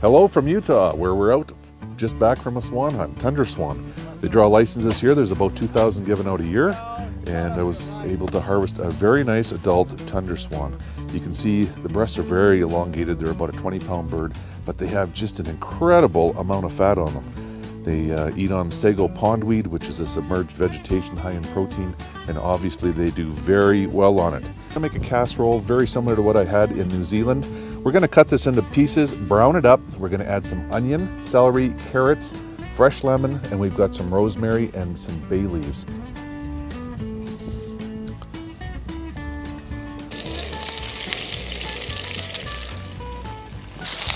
Hello from Utah, where we're out just back from a swan hunt, tundra swan. They draw licenses here. There's about 2,000 given out a year, and I was able to harvest a very nice adult tundra swan. You can see the breasts are very elongated. They're about a 20-pound bird, but they have just an incredible amount of fat on them. They eat on sago pondweed, which is a submerged vegetation high in protein, and obviously they do very well on it. I'm going to make a casserole very similar to what I had in New Zealand. We're going to cut this into pieces, brown it up. We're going to add some onion, celery, carrots, fresh lemon, and we've got some rosemary and some bay leaves.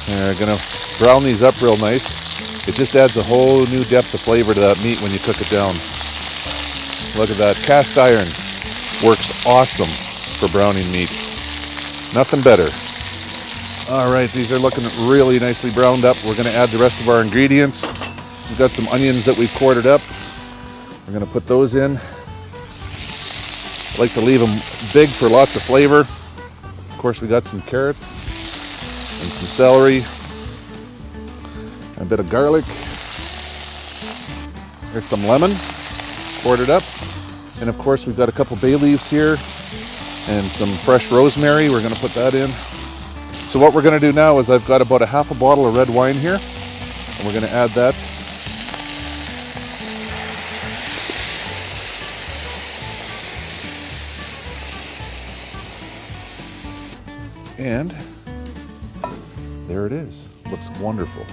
We're going to brown these up real nice. It just adds a whole new depth of flavor to that meat when you cook it down. Look at that. Cast iron works awesome for browning meat. Nothing better. All right, these are looking really nicely browned up. We're going to add the rest of our ingredients. We've got some onions that we've quartered up. We're going to put those in. I like to leave them big for lots of flavor. Of course, we got some carrots and some celery. A bit of garlic. There's some lemon, quartered up. And of course, we've got a couple bay leaves here and some fresh rosemary. We're going to put that in. So what we're going to do now is I've got about a half a bottle of red wine here, and we're going to add that. And there it is. Looks wonderful.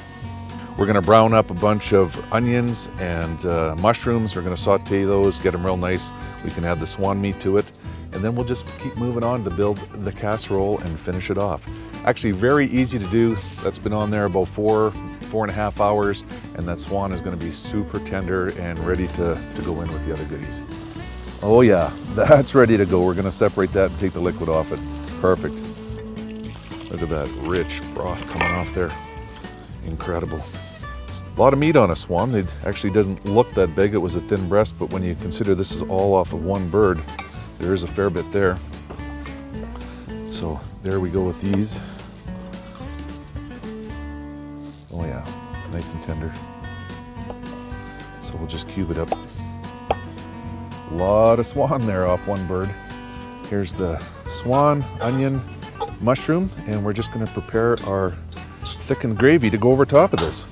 We're going to brown up a bunch of onions and mushrooms. We're going to saute those, get them real nice. We can add the swan meat to it, and then we'll just keep moving on to build the casserole and finish it off. Actually, very easy to do. That's been on there about 4.5 hours, and that swan is going to be super tender and ready to go in with the other goodies. Oh yeah, that's ready to go. We're going to separate that and take the liquid off it. Perfect. Look at that rich broth coming off there. Incredible. A lot of meat on a swan. It actually doesn't look that big. It was a thin breast, but when you consider this is all off of one bird, there is a fair bit there. So there we go with these. Oh yeah, nice and tender. So we'll just cube it up. A lot of swan there off one bird. Here's the swan, onion, mushroom, and we're just going to prepare our thickened gravy to go over top of this.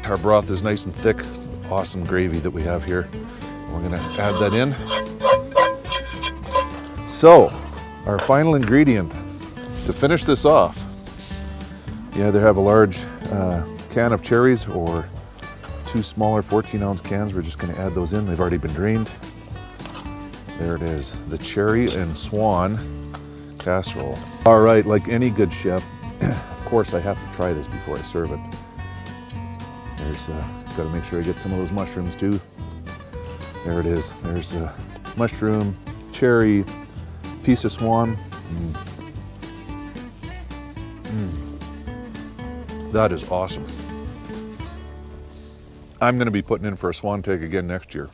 Our broth is nice and thick. Awesome gravy that we have here. We're going to add that in. So, our final ingredient to finish this off, you either have a large can of cherries or two smaller 14-ounce cans. We're just going to add those in. They've already been drained. There it is, the cherry and swan casserole. All right, like any good chef, of course I have to try this before I serve it. There's, got to make sure I get some of those mushrooms too. There it is. There's a mushroom, cherry, piece of swan. That is awesome. I'm going to be putting in for a swan take again next year.